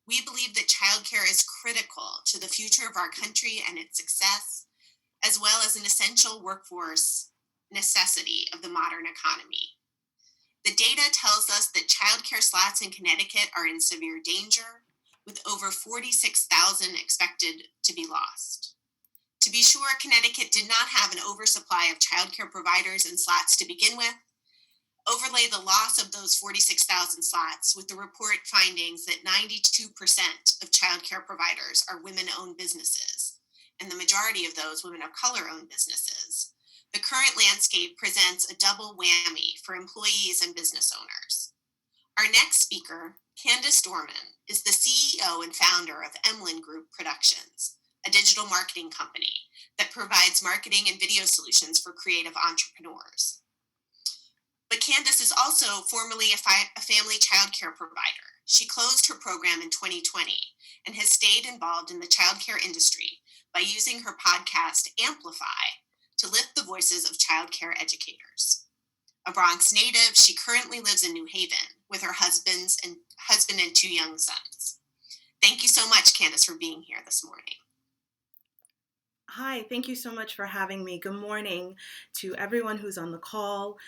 We believe that childcare is critical to the future of our country and its success, as well as an essential workforce necessity of the modern economy. The data tells us that childcare slots in Connecticut are in severe danger, with over 46,000 expected to be lost. To be sure, Connecticut did not have an oversupply of childcare providers and slots to begin with. Overlay the loss of those 46,000 slots with the report findings that 92% of childcare providers are women-owned businesses, and the majority of those women of color-owned businesses. The current landscape presents a double whammy for employees and business owners. Our next speaker, Candice Dormon, is the CEO and founder of Emlyn Group Productions, a digital marketing company that provides marketing and video solutions for creative entrepreneurs. But Candice is also formerly a family childcare provider. She closed her program in 2020 and has stayed involved in the childcare industry by using her podcast, Amplify, to lift the voices of childcare educators. A Bronx native, she currently lives in New Haven with her husband and 2 young sons. Thank you so much, Candice, for being here this morning. Hi, thank you so much for having me. Good morning to everyone who's on the call.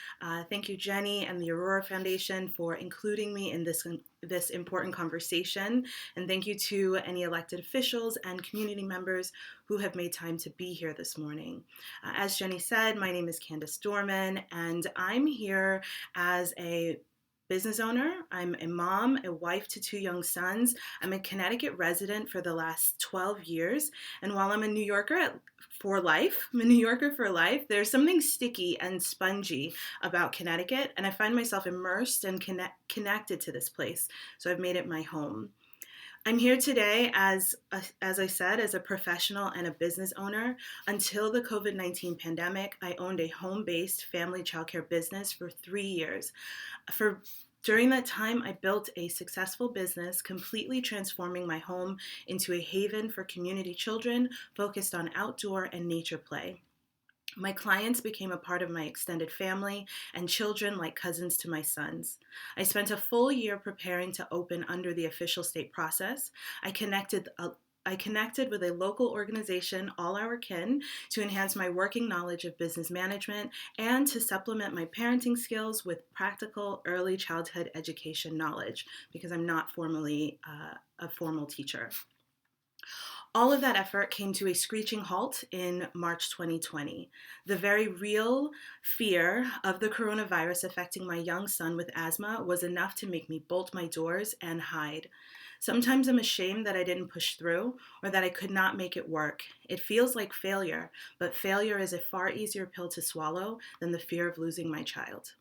Thank you, Jenny and the Aurora Foundation, for including me in this important conversation. And thank you to any elected officials and community members who have made time to be here this morning. As Jenny said, my name is Candice Dormon, and I'm here as a business owner. I'm a mom, a wife to 2 young sons. I'm a Connecticut resident for the last 12 years. And while I'm a New Yorker for life, there's something sticky and spongy about Connecticut. And I find myself immersed and connected to this place. So I've made it my home. I'm here today, as I said, as a professional and a business owner. Until the Covid-19 pandemic, I owned a home-based family childcare business for 3 years. During that time, I built a successful business, completely transforming my home into a haven for community children focused on outdoor and nature play. My clients became a part of my extended family and children like cousins to my sons. I spent a full year preparing to open under the official state process. I connected with a local organization, All Our Kin, to enhance my working knowledge of business management and to supplement my parenting skills with practical early childhood education knowledge, because I'm not formally a formal teacher. All of that effort came to a screeching halt in March 2020. The very real fear of the coronavirus affecting my young son with asthma was enough to make me bolt my doors and hide. Sometimes I'm ashamed that I didn't push through or that I could not make it work. It feels like failure, but failure is a far easier pill to swallow than the fear of losing my child.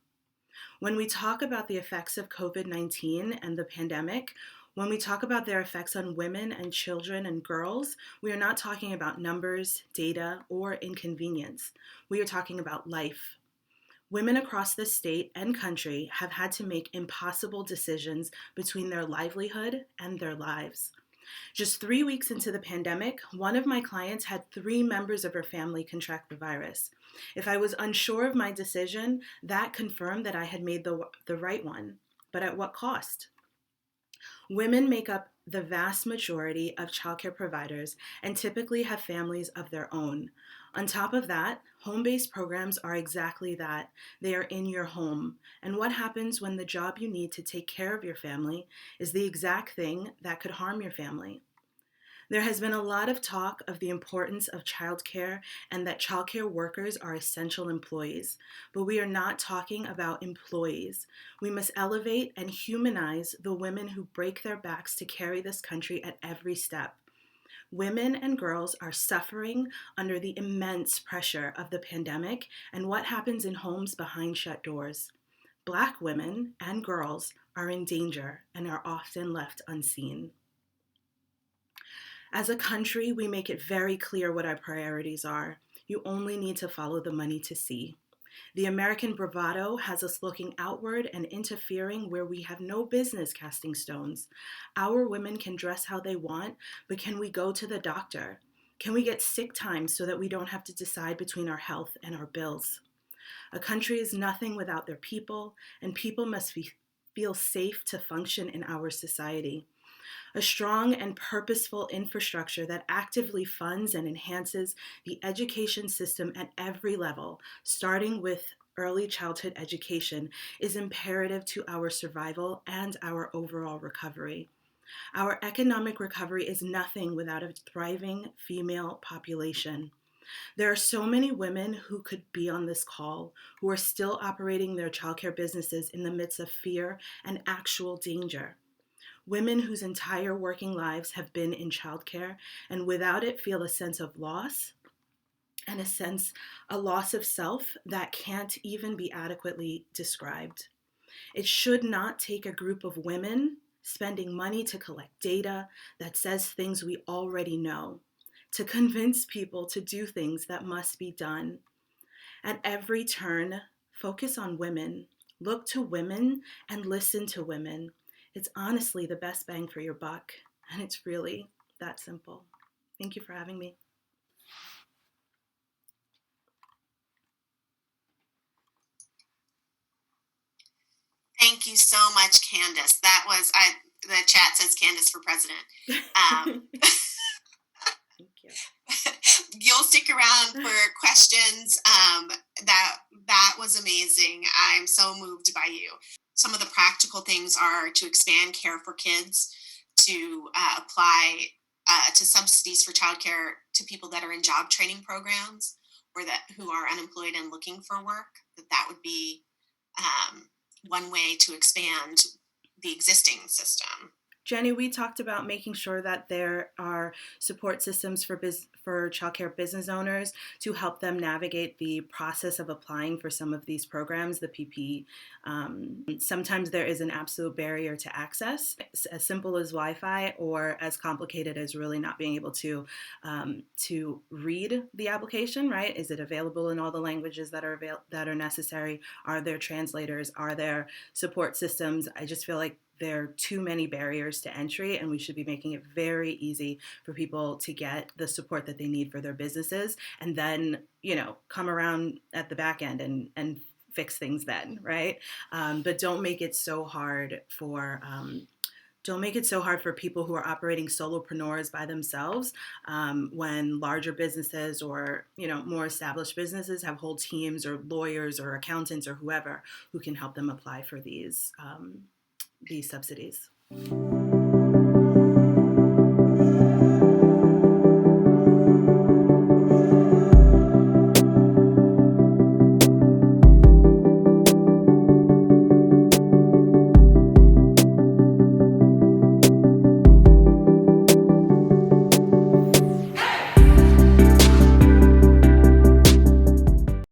When we talk about the effects of COVID-19 and the pandemic, when we talk about their effects on women and children and girls, we are not talking about numbers, data, or inconvenience. We are talking about life. Women across the state and country have had to make impossible decisions between their livelihood and their lives. Just 3 weeks into the pandemic, one of my clients had 3 members of her family contract the virus. If I was unsure of my decision, that confirmed that I had made the right one. But at what cost? Women make up the vast majority of childcare providers and typically have families of their own. On top of that, home-based programs are exactly that. They are in your home. And what happens when the job you need to take care of your family is the exact thing that could harm your family? There has been a lot of talk of the importance of childcare and that childcare workers are essential employees, but we are not talking about employees. We must elevate and humanize the women who break their backs to carry this country at every step. Women and girls are suffering under the immense pressure of the pandemic and what happens in homes behind shut doors. Black women and girls are in danger and are often left unseen. As a country, we make it very clear what our priorities are. You only need to follow the money to see. The American bravado has us looking outward and interfering where we have no business casting stones. Our women can dress how they want, but can we go to the doctor? Can we get sick time so that we don't have to decide between our health and our bills? A country is nothing without their people, and people must feel safe to function in our society. A strong and purposeful infrastructure that actively funds and enhances the education system at every level, starting with early childhood education, is imperative to our survival and our overall recovery. Our economic recovery is nothing without a thriving female population. There are so many women who could be on this call who are still operating their childcare businesses in the midst of fear and actual danger. Women whose entire working lives have been in childcare and without it feel a sense of loss and a loss of self that can't even be adequately described. It should not take a group of women spending money to collect data that says things we already know, to convince people to do things that must be done. At every turn, focus on women, look to women, and listen to women. It's honestly the best bang for your buck, and it's really that simple. Thank you for having me. Thank you so much, Candice. The chat says Candice for president. Thank you. You'll stick around for questions. That was amazing. I'm so moved by you. Some of the practical things are to expand care for kids, to apply to subsidies for childcare to people that are in job training programs or who are unemployed and looking for work. That would be one way to expand the existing system. Jenny, we talked about making sure that there are support systems for childcare business owners to help them navigate the process of applying for some of these programs, the PP. Sometimes there is an absolute barrier to access, as simple as Wi-Fi, or as complicated as really not being able to read the application. Right? Is it available in all the languages that are necessary? Are there translators? Are there support systems? I just feel like there are too many barriers to entry, and we should be making it very easy for people to get the support that they need for their businesses, and then, come around at the back end and fix things then, right? But don't make it so hard for people who are operating solopreneurs by themselves, when larger businesses or more established businesses have whole teams or lawyers or accountants or whoever who can help them apply for these subsidies.